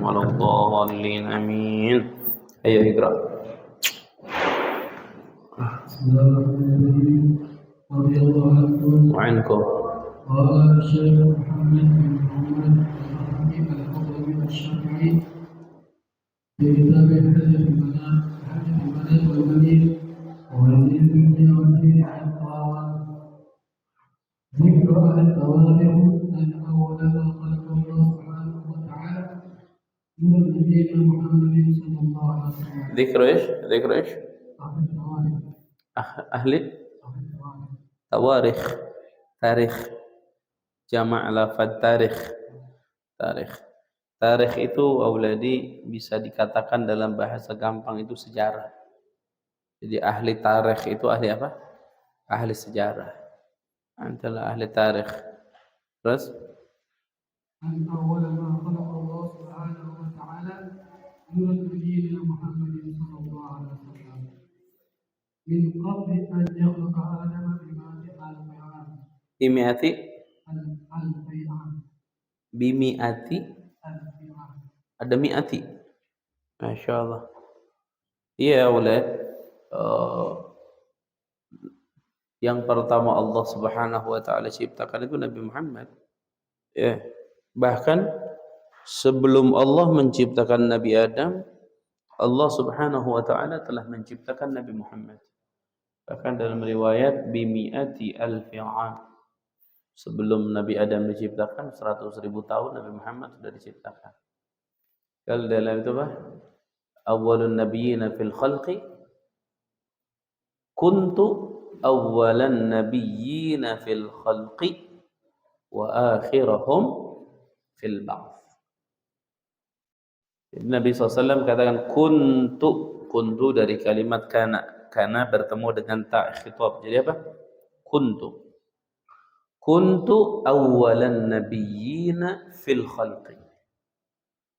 ولا الضالين آمين. أيوة اقرأ. رضي الله عنه وعنكم. قال الشيخ محمد بن محمد الحكيم الحضرمي الشافعي في كتاب حدث المنام والمنير ويزيد الدنيا والدين عن الطاعات ذكر أهل التواضع أن أول ما خلق الله سبحانه وتعالى من نبينا محمد صلى الله عليه وسلم. ذكر إيش؟ ذكر إيش؟ أهل تواريخ. Tarikh. Jama' lafaz tarikh. Tarikh itu auladi bisa dikatakan dalam bahasa gampang itu sejarah. Jadi ahli tarikh itu ahli apa? Ahli sejarah. Antara ahli tarikh. Terus أن أول ما خلق الله سبحانه وتعالى نور نبينا محمد صلى الله عليه وسلم من قبل أن يخلق آدم bimi'ati bimi'ati ada mi'ati. Masya Allah. Iya ulad, yang pertama Allah subhanahu wa ta'ala ciptakan itu Nabi Muhammad ya. Bahkan sebelum Allah menciptakan Nabi Adam, Allah subhanahu wa ta'ala telah menciptakan Nabi Muhammad. Bahkan dalam riwayat bimi'ati alfi'am, sebelum Nabi Adam diciptakan 100.000 tahun Nabi Muhammad sudah diciptakan. Kalau dalam itu apa? Awwalun nabiyyina fil khalqi kuntu awwalan nabiyyina fil khalqi wa akhirahum fil ba'ts. Nabi SAW katakan kuntu dari kalimat kana bertemu dengan ta khitab. Jadi apa? Kuntu awwalan nabiyyina fil khalqi.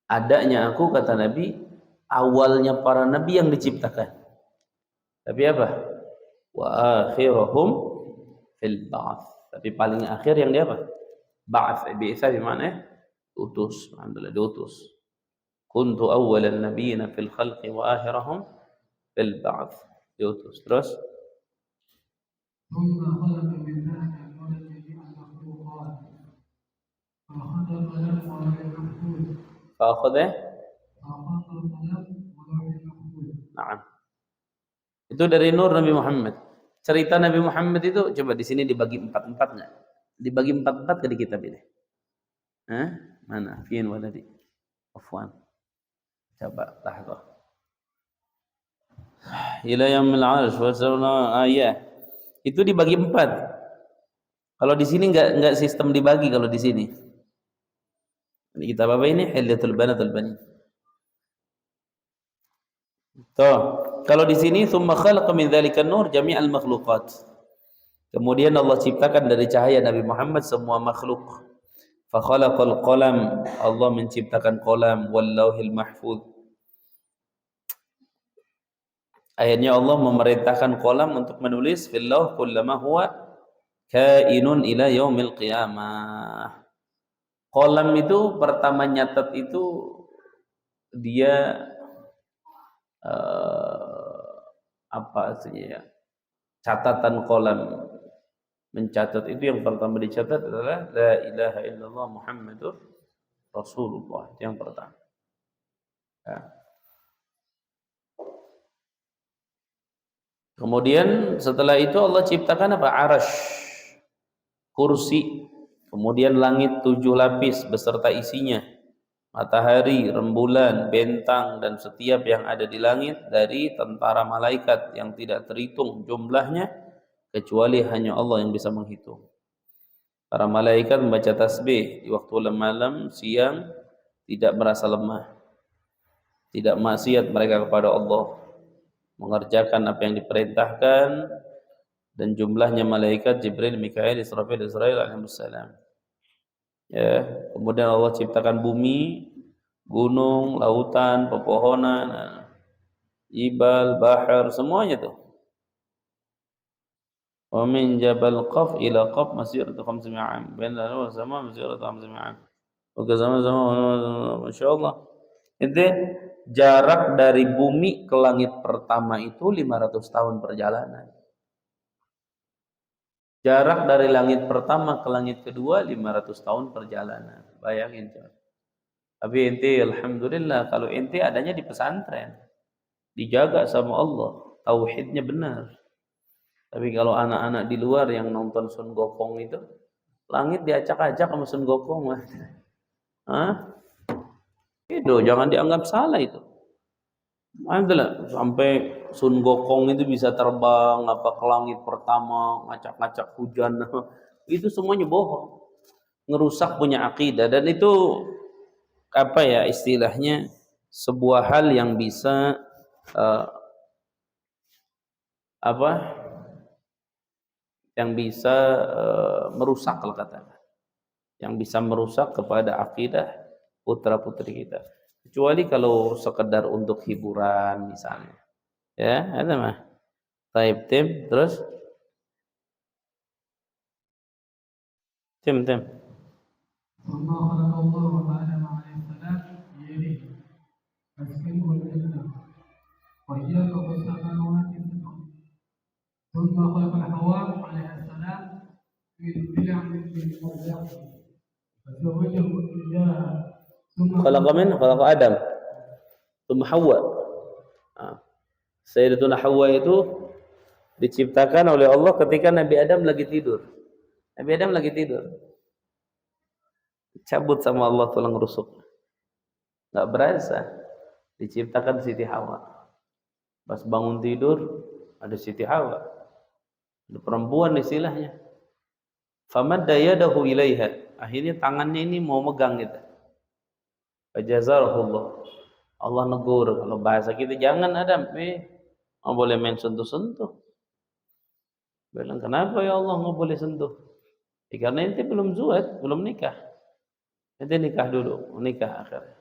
Adanya aku, kata Nabi, awalnya para nabi yang diciptakan. Tapi apa? Wa akhirahum fil ba'ts. Tapi paling akhir yang dia apa? Ba'ts. Bi'tsa bermakna utus. Alhamdulillah diutus. Kuntu awwalan nabiyyina fil khalqi wa akhirahum fil ba'ts. Diutus. Terus Nah, itu dari nur Nabi Muhammad. Cerita Nabi Muhammad itu coba di sini dibagi empat nggak? Dibagi empat ke di kitab ini. Mana? Fiin waladi. Afwan. Coba lahzah. Ila yaumil 'arsh wa sallallahu ayat. Itu dibagi 4. Kalau di sini enggak sistem dibagi kalau di sini. Ini kitab apa ini? Hilyatul Banatul Bani. Tuh, kalau di sini tsumma khalaqa min dzalika nur jami'al makhluqat. Kemudian Allah ciptakan dari cahaya Nabi Muhammad semua makhluk. Fa khalaqal qalam, Allah menciptakan qalam wal lauhil mahfuz. Akhirnya Allah memerintahkan qalam untuk menulis fil lauh kullama huwa kainun ila yaumil qiyamah. Qalam itu pertama nyatet itu dia apa artinya ya? Catatan qalam. Mencatat itu yang pertama dicatat adalah la ilaha illallah Muhammadur Rasulullah. Itu yang pertama. Ya. Kemudian setelah itu Allah ciptakan apa? Arash, kursi, kemudian langit 7 lapis beserta isinya, matahari, rembulan, bentang, dan setiap yang ada di langit dari tentara malaikat yang tidak terhitung jumlahnya, kecuali hanya Allah yang bisa menghitung. Para malaikat membaca tasbih di waktu malam, siang, tidak merasa lemah, tidak maksiat mereka kepada Allah, mengerjakan apa yang diperintahkan, dan jumlahnya malaikat Jibril, Mikail, Israfil, Israil alaihissalam. Ya, kemudian Allah ciptakan bumi, gunung, lautan, pepohonan, jibal, bahar, semuanya tuh. Wa min jabal qaf ila qaf masiratu 500 'am, baina al-sama masiratu 500 'am. Wa kazama, masyaallah. Itu jarak dari bumi ke langit pertama itu 500 tahun perjalanan. Jarak dari langit pertama ke langit kedua 500 tahun perjalanan. Bayangin coba. Tapi ente alhamdulillah kalau ente adanya di pesantren. Dijaga sama Allah, tauhidnya benar. Tapi kalau anak-anak di luar yang nonton Sun Gokong itu, langit diacak-acak sama Sun Gokong. Hah? Itu jangan dianggap salah itu. Alhamdulillah sampai Sun Gokong itu bisa terbang apa ke langit pertama, ngacak-ngacak hujan. Itu semuanya bohong. Ngerusak punya akidah dan itu apa ya istilahnya sebuah hal yang bisa apa yang bisa merusak kalau katakan. Yang bisa merusak kepada akidah putra-putri kita. Kecuali kalau sekedar untuk hiburan misalnya. Ya, ada mah. Taib tim terus tim. ثم خلق الله آدم عليه السلام بيده فاسكنه الجنة وإياك والسماوات السبع ثم خلق حواء عليه السلام من ضلع من مرضعه فزوجه إياها خلق Adam ثم Hawa. Sayyidatuna Hawa itu diciptakan oleh Allah ketika Nabi Adam lagi tidur. Nabi Adam lagi tidur. Cabut sama Allah tulang rusuk. Enggak berasa. Diciptakan Siti Hawa. Pas bangun tidur ada Siti Hawa. Ada perempuan istilahnya. Famadda yadahu ilaiha. Akhirnya tangannya ini mau megang gitu. Fajazarahullah. Allah negur kalau bahasa kita jangan Adam, nggak boleh main sentuh-sentuh. Bilang kenapa ya Allah nggak boleh sentuh? Karena ente belum zuat, belum nikah. Ente nikah dulu, nikah akhirnya.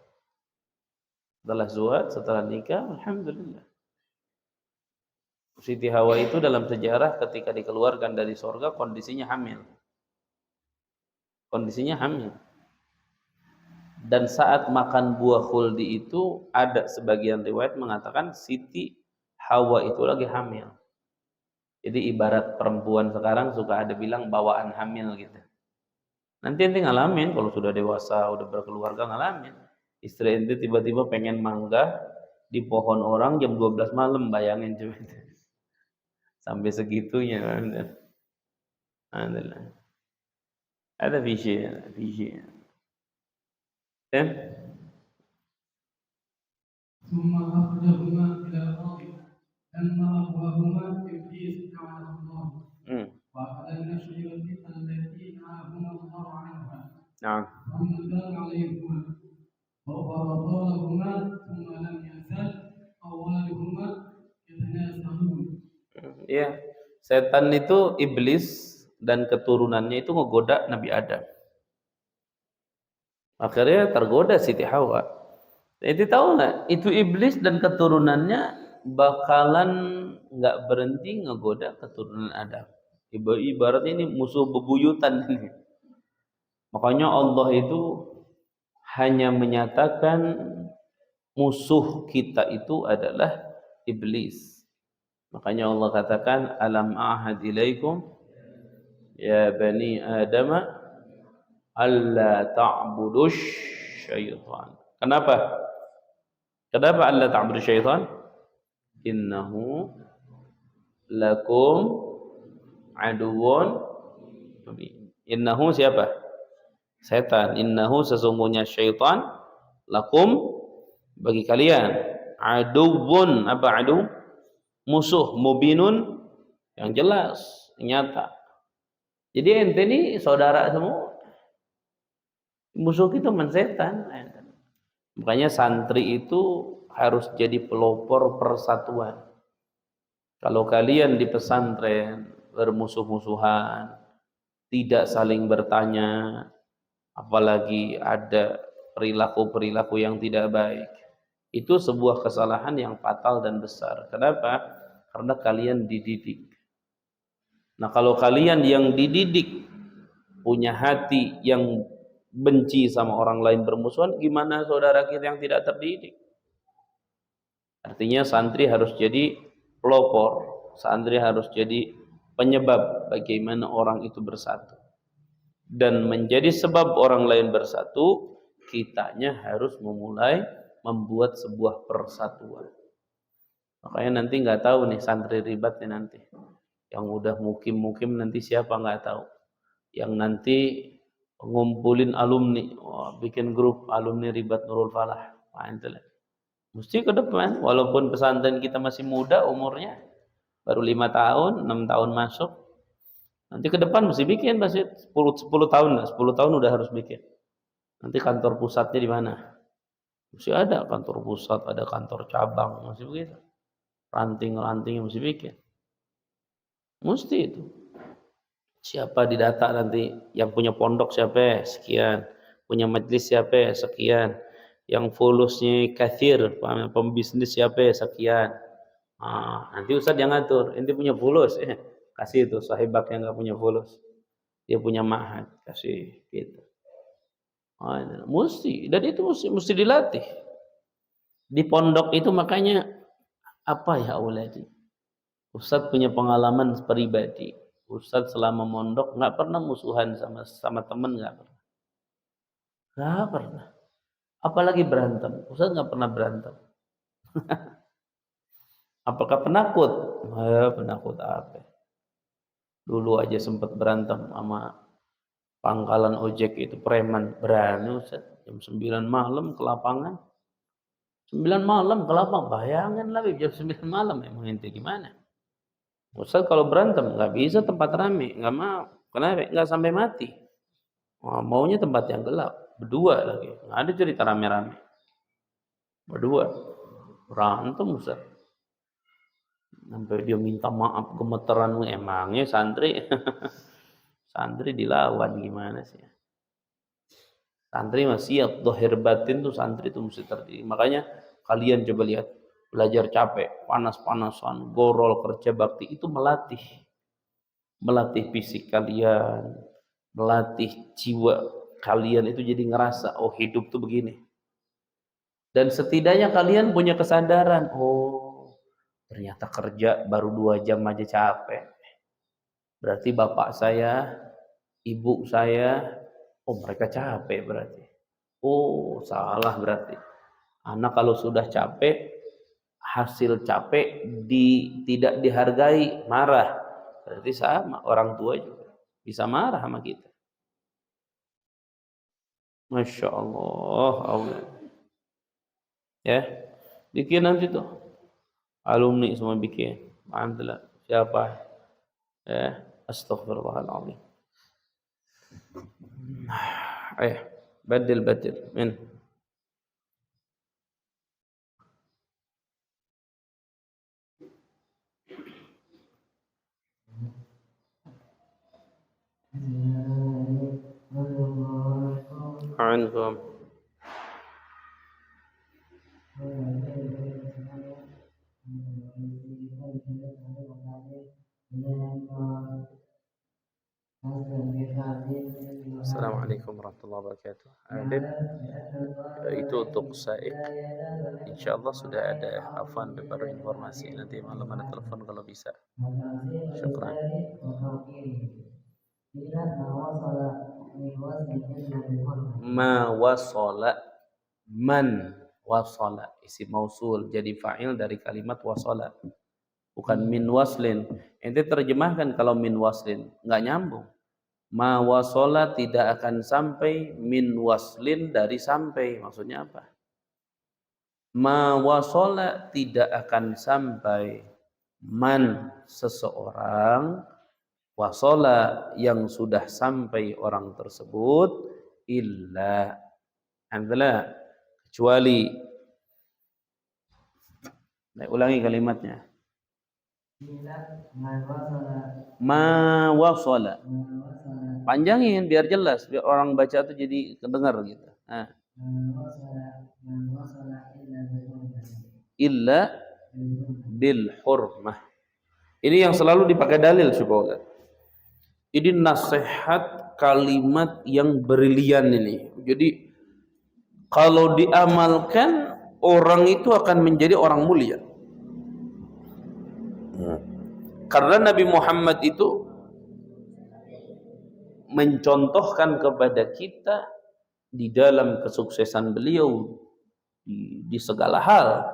Setelah zuat, setelah nikah, alhamdulillah. Siti Hawa itu dalam sejarah ketika dikeluarkan dari surga kondisinya hamil. Kondisinya hamil. Dan saat makan buah khuldi itu ada sebagian riwayat mengatakan Siti Hawa itu lagi hamil. Jadi ibarat perempuan sekarang suka ada bilang bawaan hamil gitu. Nanti ente ngalamin kalau sudah dewasa, udah berkeluarga ngalamin. Istri ente tiba-tiba pengen mangga di pohon orang jam 12 malam, bayangin coba. Sampai segitunya. Alhamdulillah. Ada visi. ثم أخرجهما إلى الأرض لما أغواهما إبليس لعنه الله وأخذ الشجرة التي نهاهما الله عنها نعم. ثم تاب عليهما وفرضاهما ثم لم يزل أولهما يتناسلون. Ya, setan itu iblis dan keturunannya itu ngegoda Nabi Adam. Akhirnya tergoda Siti Hawa. Jadi tahu nggak? Itu iblis dan keturunannya bakalan nggak berhenti ngegoda keturunan Adam. Ibaratnya ini musuh bebuyutan ini. Makanya Allah itu hanya menyatakan musuh kita itu adalah iblis. Makanya Allah katakan alam ahad ilaikum ya bani Adam alla ta'budush syaitan. Kenapa? Kenapa alla ta'budush syaitan? Innahu lakum aduwwun mubin. Innahu siapa? Setan. Innahu sesungguhnya syaitan lakum bagi kalian aduwwun. Apa adu? Musuh, mubinun yang jelas, nyata. Jadi ente ini saudara semua. Musuh kita setan. Makanya santri itu harus jadi pelopor persatuan. Kalau kalian di pesantren bermusuh-musuhan, tidak saling bertanya, apalagi ada perilaku-perilaku yang tidak baik, itu sebuah kesalahan yang fatal dan besar. Kenapa? Karena kalian dididik. Nah, kalau kalian yang dididik punya hati yang benci sama orang lain, bermusuhan, gimana saudara kita yang tidak terdidik? Artinya santri harus jadi pelopor, santri harus jadi penyebab bagaimana orang itu bersatu. Dan menjadi sebab orang lain bersatu, kitanya harus memulai membuat sebuah persatuan. Makanya nanti nggak tahu nih santri ribat nih nanti. Yang udah mukim nanti siapa nggak tahu. Yang nanti ngumpulin alumni, bikin grup alumni ribat Nurul Falah. Mesti ke depan, walaupun pesantren kita masih muda umurnya, baru 5 tahun, 6 tahun masuk. Nanti ke depan mesti bikin, masih 10 tahun lah, 10 tahun udah harus bikin. Nanti kantor pusatnya di mana? Mesti ada kantor pusat, ada kantor cabang, mesti begitu. Ranting-rantingnya mesti bikin. Mesti itu. Siapa didata nanti, yang punya pondok siapa? Sekian. Punya majelis siapa? Sekian. Yang followers-nya kathir, pembisnis siapa? Sekian. Nanti Ustaz yang ngatur. Ente punya followers, kasih itu sahibak yang nggak punya followers. Dia punya ma'had, kasih gitu. Mesti, dan itu mesti dilatih. Di pondok itu makanya apa ya auladi? Ustaz punya pengalaman pribadi. Ustaz selama mondok nggak pernah musuhan sama teman, nggak pernah. Apalagi berantem. Ustaz nggak pernah berantem. Apakah penakut? Penakut apa? Dulu aja sempat berantem sama pangkalan ojek itu preman, berani Ustaz. Jam 9 malam ke lapangan. 9 malam ke lapangan, bayangin lah jam 9 malam, emang ente gimana? Ustaz kalau berantem nggak bisa tempat rame, nggak mau. Kenapa? Nggak sampai mati. Maunya tempat yang gelap, berdua lagi. Nggak ada cerita rame-rame. Berdua berantem Ustaz. Sampai dia minta maaf gemeteran, emangnya santri santri dilawan gimana sih? Santri masih siap, dohir batin tuh santri tuh mesti terdidik. Makanya kalian coba lihat, belajar capek, panas-panasan, gorol, kerja bakti, itu melatih fisik kalian, melatih jiwa kalian, itu jadi ngerasa, oh hidup tuh begini. Dan setidaknya kalian punya kesadaran, oh ternyata kerja baru 2 jam aja capek. Berarti bapak saya, ibu saya, oh mereka capek berarti. Oh salah berarti. Anak kalau sudah capek, hasil capek tidak dihargai, marah. Berarti sama, orang tua juga bisa marah sama kita. Masya Allah. Ya, bikin nanti tuh. Alumni semua bikin. Alhamdulillah. Siapa? Ya, astaghfirullahaladzim. Badil. Min. Anhum. Assalamualaikum warahmatullahi wabarakatuh. Adib, itu untuk Saik. Insyaallah sudah ada Afwan baru informasi. Nanti malam ada telepon kalau bisa. Syukran. Ma wasala, man wasala, isim mausul jadi fa'il dari kalimat wasala, bukan min waslin. Ente terjemahkan kalau min waslin nggak nyambung. Ma wasala tidak akan sampai, min waslin dari sampai. Maksudnya apa? Ma wasala tidak akan sampai, man seseorang, wasala yang sudah sampai orang tersebut, illa adalah kecuali. Ulangi kalimatnya. Ma wasala. Panjangin biar jelas, biar orang baca tuh jadi kedengar gitu. Illa bil hurmah. Ini yang selalu dipakai dalil subhanallah. Ini nasihat kalimat yang brilian ini. Jadi kalau diamalkan orang itu akan menjadi orang mulia. Karena Nabi Muhammad itu mencontohkan kepada kita di dalam kesuksesan beliau di segala hal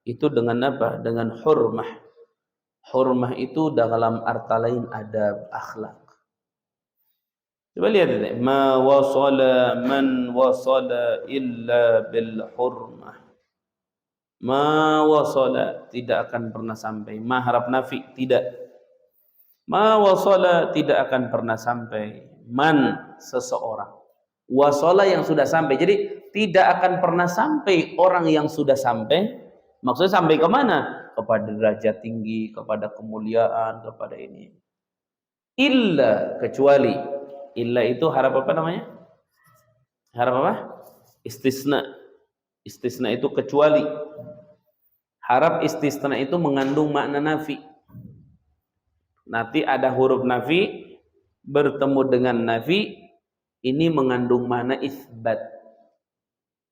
itu dengan apa? Dengan hurmah. Hurmah itu dalam arti lain adab, akhlak. Coba lihat ini, ma wasala man wasala illa bil hurmah. Ma wasala, tidak akan pernah sampai. Ma harap nafi, tidak. Ma wasala, tidak akan pernah sampai. Man, seseorang. Wasala, yang sudah sampai. Jadi tidak akan pernah sampai orang yang sudah sampai. Maksudnya sampai ke mana? Kepada derajat tinggi, kepada kemuliaan, kepada ini. Illa, kecuali. Illa itu harap apa namanya? Harap apa? Istisna. Istisna itu kecuali. Harap istisna itu mengandung makna nafi. Nanti ada huruf nafi bertemu dengan nafi, ini mengandung makna isbat.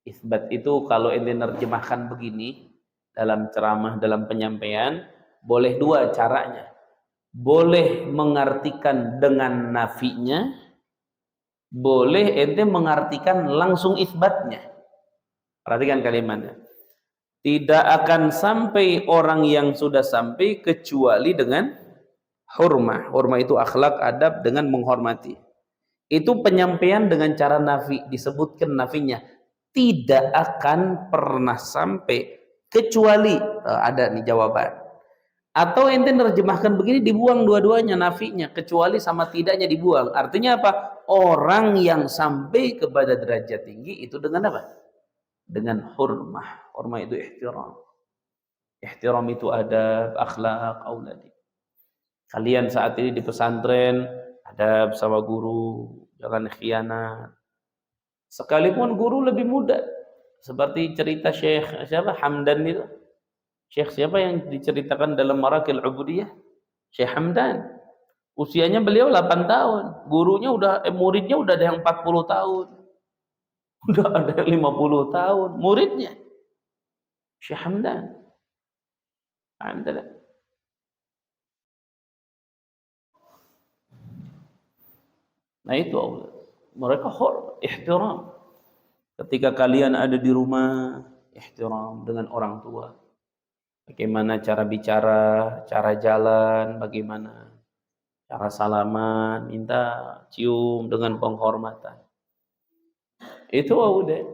Isbat itu kalau ente nerjemahkan begini dalam ceramah, dalam penyampaian, boleh dua caranya. Boleh mengartikan dengan nafinya, boleh ente mengartikan langsung isbatnya. Perhatikan kalimatnya. Tidak akan sampai orang yang sudah sampai kecuali dengan hurmah. Hurmah itu akhlak, adab, dengan menghormati. Itu penyampaian dengan cara nafi, disebutkan nafinya. Tidak akan pernah sampai kecuali, ada nih jawaban. Atau ente nerjemahkan begini, dibuang dua-duanya nafinya, kecuali sama tidaknya dibuang. Artinya apa? Orang yang sampai kepada derajat tinggi itu dengan apa? Dengan hurmah. Hurmah itu ihtiram. Ihtiram itu adab, akhlak, auladi. Kalian saat ini di pesantren, adab sama guru, jangan khianat. Sekalipun guru lebih muda. Seperti cerita Syekh siapa? Hamdan itu. Syekh siapa yang diceritakan dalam Marakil Ubudiyah? Syekh Hamdan. Usianya beliau 8 tahun. Gurunya muridnya udah ada yang 40 tahun. Udah ada yang 50 tahun. Muridnya. Syekh Hamdan. Alhamdulillah. Nah itu Allah. Mereka ihtiram. Ketika kalian ada di rumah, ihtiram dengan orang tua. Bagaimana cara bicara, cara jalan, bagaimana cara salaman, minta cium dengan penghormatan. Itu udah.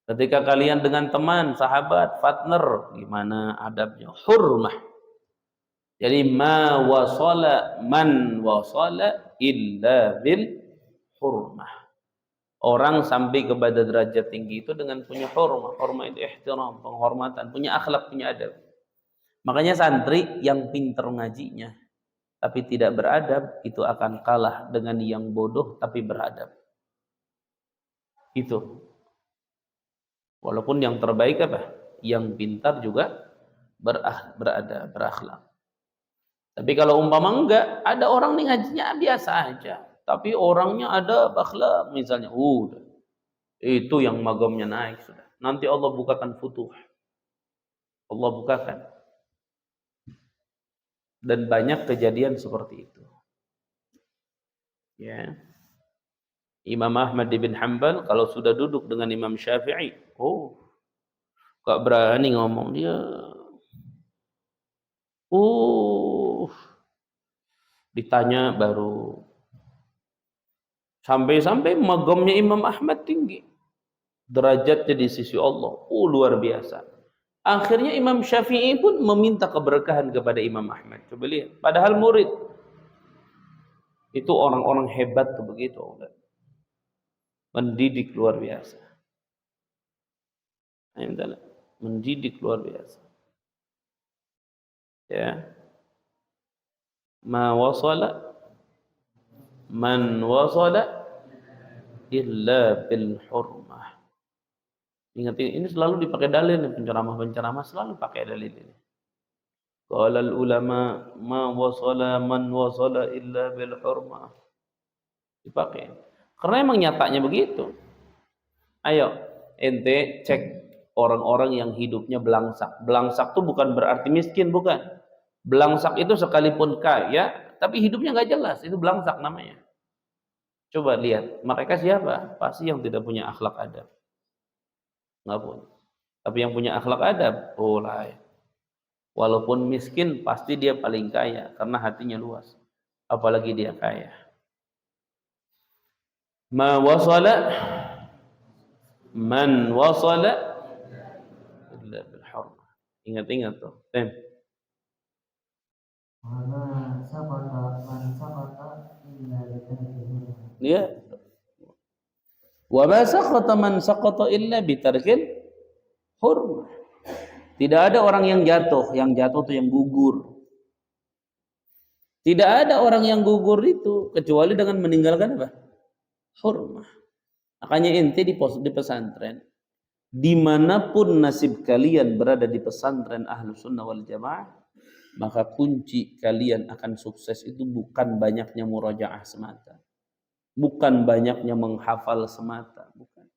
Ketika kalian dengan teman, sahabat, partner, gimana adabnya? Hurmah. Jadi ma wasala man wasala illa bil hurmah. Orang sampai kepada derajat tinggi itu dengan punya hurmah. Hurmah itu ihtiram, penghormatan, punya akhlak, punya adab. Makanya santri yang pintar ngajinya tapi tidak beradab itu akan kalah dengan yang bodoh tapi beradab. Itu. Walaupun yang terbaik apa? Yang pintar juga beradab, berakhlak. Tapi kalau umpama enggak, ada orang nih ngajinya biasa aja. Tapi orangnya ada akhlak misalnya, udah. Itu yang magamnya naik sudah. Nanti Allah bukakan futuh. Allah bukakan. Dan banyak kejadian seperti itu. Ya. Imam Ahmad bin Hanbal kalau sudah duduk dengan Imam Syafi'i, gak berani ngomong dia. Ditanya baru. Sampai-sampai magamnya Imam Ahmad tinggi. Derajatnya di sisi Allah. Luar biasa. Akhirnya Imam Syafi'i pun meminta keberkahan kepada Imam Ahmad. Coba lihat. Padahal murid. Itu orang-orang hebat tuh begitu. Mendidik luar biasa. Mendidik luar biasa. Ya. Ma wasala man wasala illa bil hurmah. Ingat ini selalu dipakai dalil nih, penceramah-penceramah selalu pakai dalil ini. Qala al-ulama ma wasala man wasala illa bil hurmah. Dipakai. Karena emang nyatanya begitu. Ayo, ente cek orang-orang yang hidupnya belangsak. Belangsak itu bukan berarti miskin, bukan. Belangsak itu sekalipun kaya, tapi hidupnya nggak jelas, itu belangsak namanya. Coba lihat, mereka siapa? Pasti yang tidak punya akhlak adab. Nggak punya. Tapi yang punya akhlak adab, boleh. Walaupun miskin, pasti dia paling kaya karena hatinya luas. Apalagi dia kaya. Ma wasala man wasala illa bil hurmah. Ingat-ingat tuh. Wama sabata man sabata illa bitarkil. Dia wa ma saqata man saqata illa bitarkil hurmah. Tidak ada orang yang jatuh itu yang gugur. Tidak ada orang yang gugur itu kecuali dengan meninggalkan apa? Hurmah. Makanya ente di pesantren, dimanapun nasib kalian berada di pesantren Ahlus Sunnah wal Jamaah, maka kunci kalian akan sukses itu bukan banyaknya murajaah semata, bukan banyaknya menghafal semata, bukan.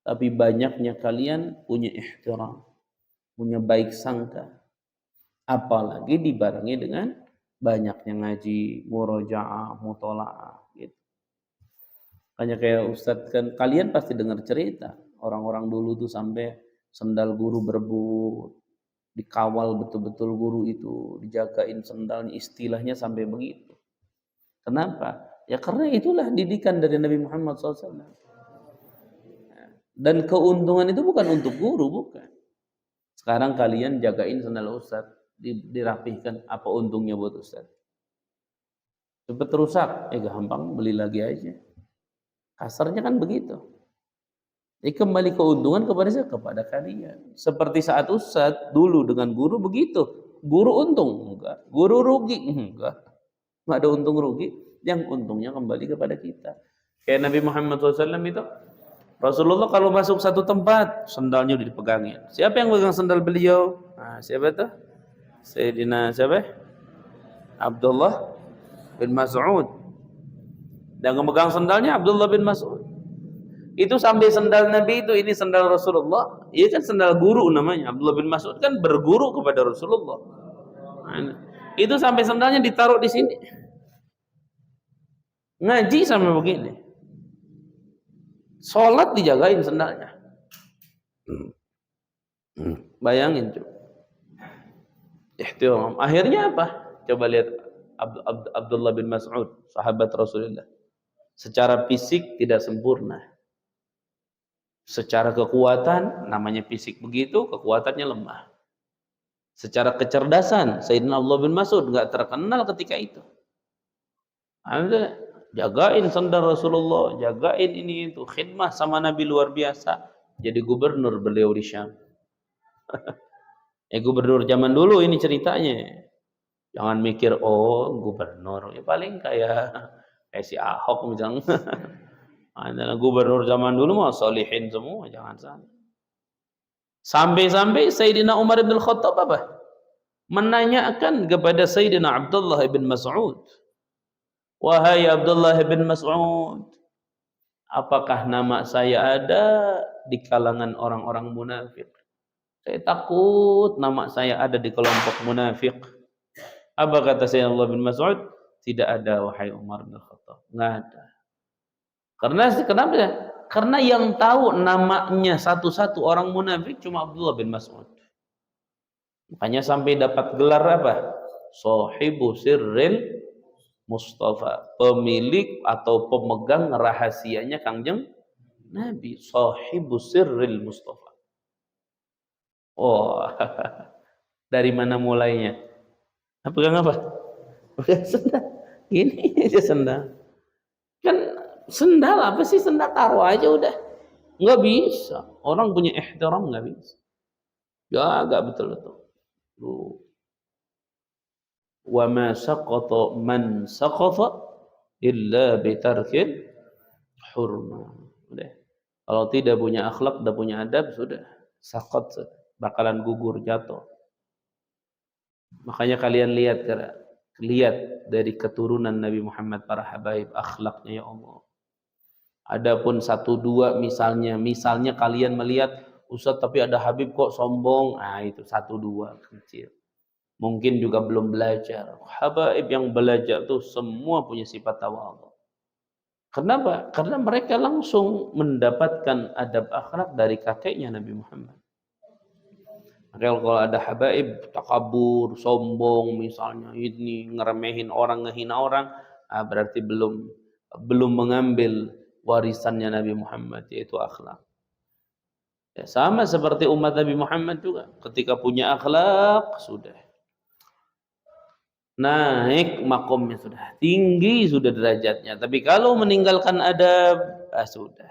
Tapi banyaknya kalian punya ihtiram, punya baik sangka, apalagi dibarengi dengan banyaknya ngaji, murajaah, mutolaah gitu. Hanya kayak Ustadz kan, kalian pasti dengar cerita orang-orang dulu tuh sampai sendal guru berebut, dikawal betul-betul guru itu, dijagain sendalnya, istilahnya sampai begitu. Kenapa? Ya karena itulah didikan dari Nabi Muhammad SAW. Dan keuntungan itu bukan untuk guru, bukan. Sekarang kalian jagain sendal Ustadz, dirapihkan, apa untungnya buat Ustadz? Cepet rusak, gampang beli lagi aja. Kasarnya kan begitu. Jadi kembali keuntungan kepada siapa? Kepada kalian. Seperti saat Ustadz dulu dengan guru begitu. Guru untung? Enggak. Guru rugi? Enggak. Enggak ada untung rugi. Yang untungnya kembali kepada kita. Kayak Nabi Muhammad SAW itu. Rasulullah kalau masuk satu tempat, sendalnya udah dipegangin. Siapa yang pegang sendal beliau? Nah, siapa tuh? Sayyidina siapa? Abdullah bin Mas'ud. Dan memegang sendalnya Abdullah bin Mas'ud. Itu sampai sendal Nabi itu, ini sendal Rasulullah. Iya kan sendal guru namanya. Abdullah bin Mas'ud kan berguru kepada Rasulullah. Nah, itu sampai sendalnya ditaruh di sini. Ngaji sampai begini. Sholat dijagain sendalnya. Bayangin coba. Ihtiram. Akhirnya apa? Coba lihat Abdullah bin Mas'ud, sahabat Rasulullah. Secara fisik tidak sempurna. Secara kekuatan, namanya fisik begitu, kekuatannya lemah. Secara kecerdasan, Sayyidina Abdullah bin Mas'ud nggak terkenal ketika itu. Anda jagain sendal Rasulullah, jagain ini itu, khidmah sama Nabi luar biasa. Jadi gubernur beliau di Syam. Gubernur zaman dulu ini ceritanya. Jangan mikir, oh gubernur, ya paling kayak si Ahok misalnya. Adalah gubernur zaman dulu mah solihin semua, jangan salah. Sampai-sampai Sayyidina Umar bin Khattab apa? Menanyakan kepada Sayyidina Abdullah bin Mas'ud. Wahai Abdullah bin Mas'ud, apakah nama saya ada di kalangan orang-orang munafik? Saya takut nama saya ada di kelompok munafik. Apa kata Sayyidina Abdullah bin Mas'ud? Tidak ada, wahai Umar bin Khattab. Nggak ada. Kenapa? Karena yang tahu namanya satu-satu orang munafik cuma Abdullah bin Mas'ud. Makanya sampai dapat gelar apa? Sahibu sirril Mustafa. Pemilik atau pemegang rahasianya Kangjeng Nabi. Sahibu sirril Mustafa. Oh, dari mana mulainya? Pegang apa? Pegang sendal. Ini aja sendal. Kan sendal apa sih, sendal taruh aja udah. Nggak bisa. Orang punya ihtiram nggak bisa. Jaga betul-betul. Wa ma saqata man saqata illa bitarkil hurmah. Udah. Kalau tidak punya akhlak, tidak punya adab, sudah. Saqat, bakalan gugur, jatuh. Makanya kalian lihat dari keturunan Nabi Muhammad para habaib akhlaknya ya Allah. Adapun satu dua misalnya kalian melihat Ustaz tapi ada Habib kok sombong, itu satu dua kecil. Mungkin juga belum belajar. Habaib yang belajar tuh semua punya sifat tawadhu. Kenapa? Karena mereka langsung mendapatkan adab akhlak dari kakeknya Nabi Muhammad. Kalau ada habaib takabur, sombong misalnya, ini ngeremehin orang, ngehina orang, berarti belum mengambil warisannya Nabi Muhammad, yaitu akhlak. Ya, sama seperti umat Nabi Muhammad juga, ketika punya akhlak sudah naik makomnya, sudah tinggi, sudah derajatnya. Tapi kalau meninggalkan adab, sudah.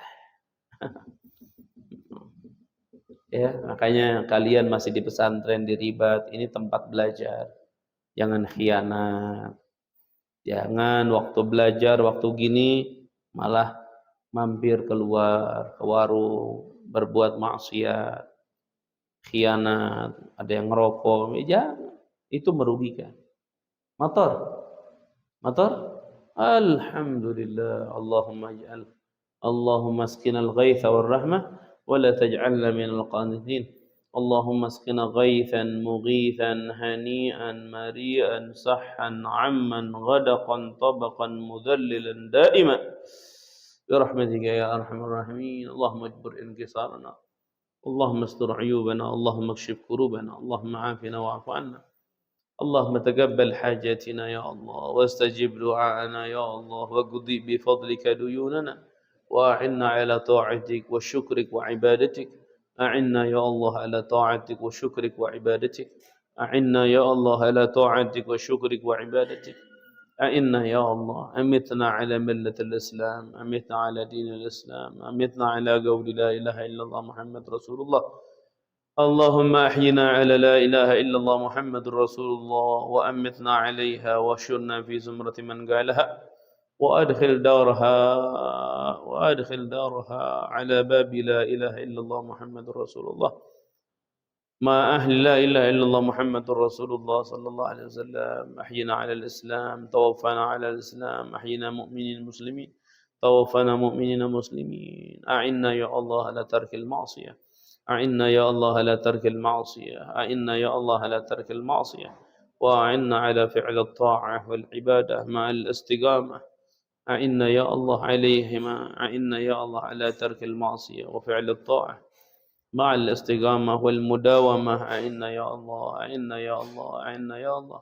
Ya, makanya kalian masih di pesantren, di Ribat, ini tempat belajar. Jangan khianat. Jangan waktu belajar, waktu gini malah mampir keluar ke warung, berbuat maksiat, khianat, ada yang ngerokok, jangan. Itu merugikan. Motor. Alhamdulillah. Allahumma asqinal ghaitha wal rahmah ولا تجعلنا من القانتين اللهم اسقنا غيثا مغيثا هنيئا مريئا صحا عما غدقا طبقا مذللا دائما برحمتك يا ارحم الراحمين اللهم اجبر انكسارنا اللهم استر عيوبنا اللهم اكشف كروبنا اللهم عافنا واعف عنا اللهم تقبل حاجاتنا يا الله واستجب دعاءنا يا الله وقضي بفضلك ديوننا وأعنا على طاعتك وشكرك وعبادتك أعنا يا الله على طاعتك وشكرك وعبادتك أعنا يا الله على طاعتك وشكرك وعبادتك أعنا يا الله أمتنا على ملة الإسلام أمتنا على دين الإسلام أمتنا على قول لا إله إلا الله محمد رسول الله اللهم أحينا على لا إله إلا الله محمد رسول الله وأمتنا عليها واشرنا في زمرة من قالها وأدخل دارها على باب لا إله إلا الله محمد رسول الله مع أهل لا إله إلا الله محمد رسول الله صلى الله عليه وسلم أحينا على الإسلام توفنا على الإسلام أحينا مؤمنين مسلمين توفنا مؤمنين مسلمين أعنا يا الله على ترك المعصية أعنا يا الله على ترك المعصية أعنا يا الله على ترك المعصية وأعنا على فعل الطاعة والعبادة مع الاستقامة أعنا يا الله عليهما أعنا يا الله على ترك المعصية وفعل الطاعة مع الاستقامة والمداومة أعنا يا الله أعنا يا الله أعنا يا الله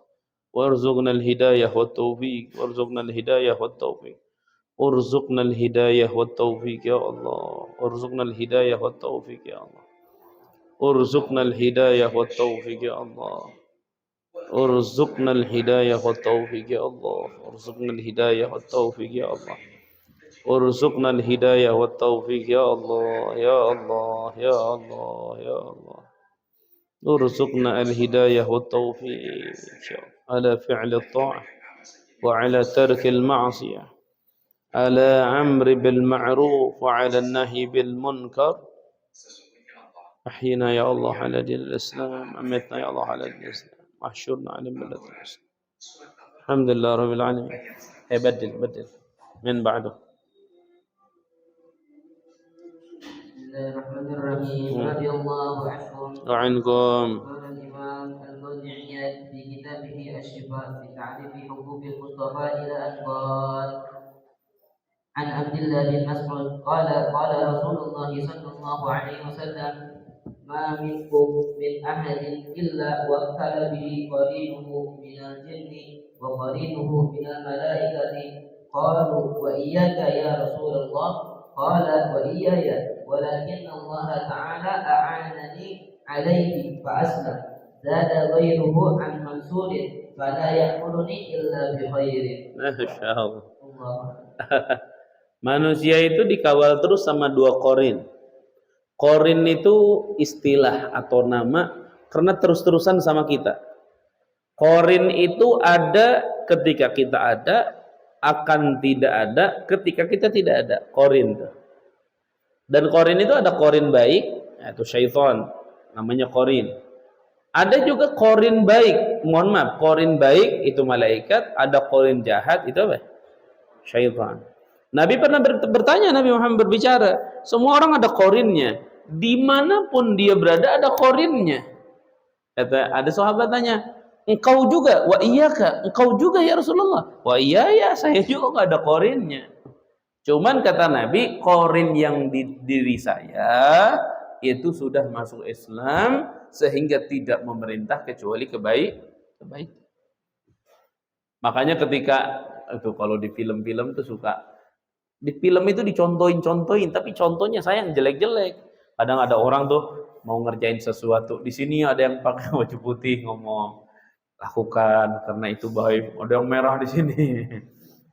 وارزقنا الهداية والتوفيق وارزقنا الهداية والتوفيق ارزقنا الهداية والتوفيق يا الله ارزقنا الهداية والتوفيق يا الله ارزقنا الهداية والتوفيق يا الله ارزقنا الهداية والتوفيق يا الله ارزقنا الهداية والتوفيق يا الله ارزقنا الهداية والتوفيق يا الله يا الله يا الله يا الله ارزقنا الهداية والتوفيق على فعل الطاعة وعلى ترك المعصية على أمر بالمعروف وعلى النهي بالمنكر أحينا يا الله على دين الإسلام أمتنا يا الله على دين الإسلام واحشرنا على ملة الإسلام الحمد لله رب العالمين بدل من بعده بسم الله الرحمن الرحيم رضي الله عنكم وعنكم قال الإمام الموزعي في كتابه الشفاء في تعريف حقوق المصطفى إلى أن قال عن عبد الله بن مسعود قال رسول الله صلى الله عليه وسلم ما منكم من أحد إلا وكل به قرينه من الجن وقرينه من الملائكة قالوا وإياك يا رسول الله قال وإياي ولكن الله تعالى أعانني عليه فأسلم زاد غيره عن منصور فلا يأمرني إلا بخير. Masya Allah. Manusia itu dikawal terus sama dua korin. Korin itu istilah atau nama karena terus-terusan sama kita. Korin itu ada ketika kita ada, akan tidak ada ketika kita tidak ada. Korin. Dan korin itu ada korin baik, yaitu syaitan, namanya korin. Ada juga korin baik. Mohon maaf, korin baik itu malaikat, ada korin jahat itu apa? Syaitan. Nabi pernah bertanya, Nabi Muhammad berbicara, semua orang ada korinnya. Dimanapun dia berada ada korinnya. Kata ada sahabat tanya, engkau juga? Wa iyyaka? Engkau juga ya Rasulullah? Wa iya ya, saya juga ada korinnya. Cuman kata Nabi, korin yang di diri saya itu sudah masuk Islam sehingga tidak memerintah kecuali kebaikan. Makanya ketika itu kalau di film-film tuh suka di film itu dicontohin, tapi contohnya sayang jelek-jelek. Kadang ada orang tuh mau ngerjain sesuatu, di sini ada yang pakai baju putih ngomong, lakukan karena itu baik. Ada yang merah di sini,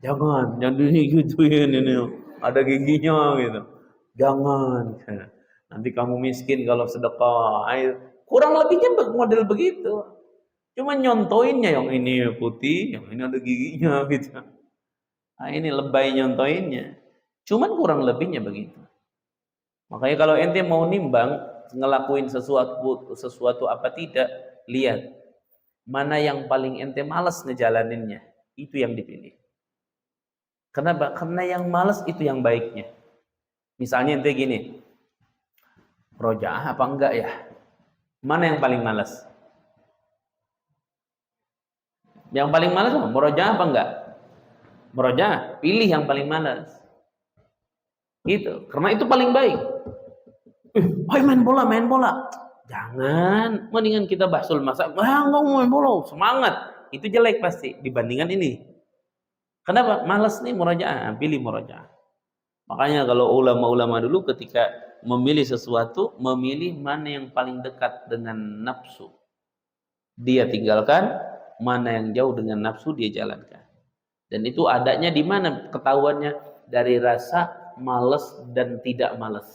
jangan digituin ini, ada giginya gitu, jangan. Nanti kamu miskin kalau sedekah. Kurang lebihnya model begitu. Cuma nyontoinnya yang ini putih, yang ini ada giginya gitu. Nah, ini lebay nyontoinnya. Cuman kurang lebihnya begitu. Makanya kalau ente mau nimbang ngelakuin sesuatu apa tidak, lihat mana yang paling ente malas ngejalaninnya, itu yang dipilih. Kenapa? Karena yang malas itu yang baiknya. Misalnya ente gini, rojaah apa enggak ya? Mana yang paling malas? Yang paling malas apa? Murojaah apa enggak? Murojaah, pilih yang paling malas. Gitu, karena itu paling baik. Ayo main bola. Jangan, mendingan kita bahsul masak. Enggak mau main bola, semangat. Itu jelek pasti dibandingkan ini. Kenapa? Malas nih murojaah, pilih murojaah. Makanya kalau ulama-ulama dulu ketika memilih sesuatu, memilih mana yang paling dekat dengan nafsu. Dia tinggalkan, mana yang jauh dengan nafsu dia jalankan. Dan itu adanya di mana ketahuannya? Dari rasa malas dan tidak malas.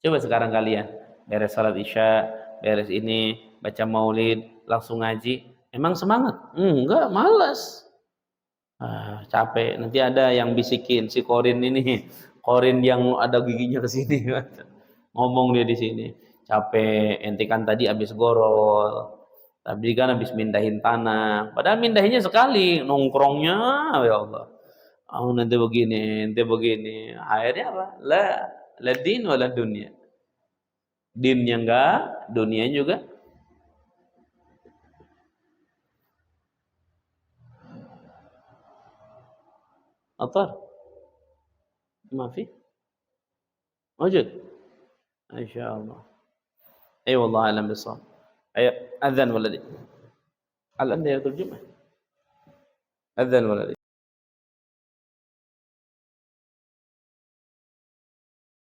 Coba sekarang kalian beres salat isya, beres ini, baca maulid, langsung ngaji, emang semangat? Enggak, malas. Capek. Nanti ada yang bisikin si korin ini, korin yang ada giginya ke sini, ngomong dia di sini. Capek, ente kan tadi habis gorol. Tapi kan habis mindahin tanah. Padahal mindahinnya sekali, nongkrongnya ya Allah. Nanti begini. Akhirnya apa? La din wala dunia. Dinnya enggak, dunia juga. Atar. Mafi? Wujud. Insyaallah. Ay wallah alam bisawab. Ay adzan waladi. Al-an ya terjemah. Adzan waladi.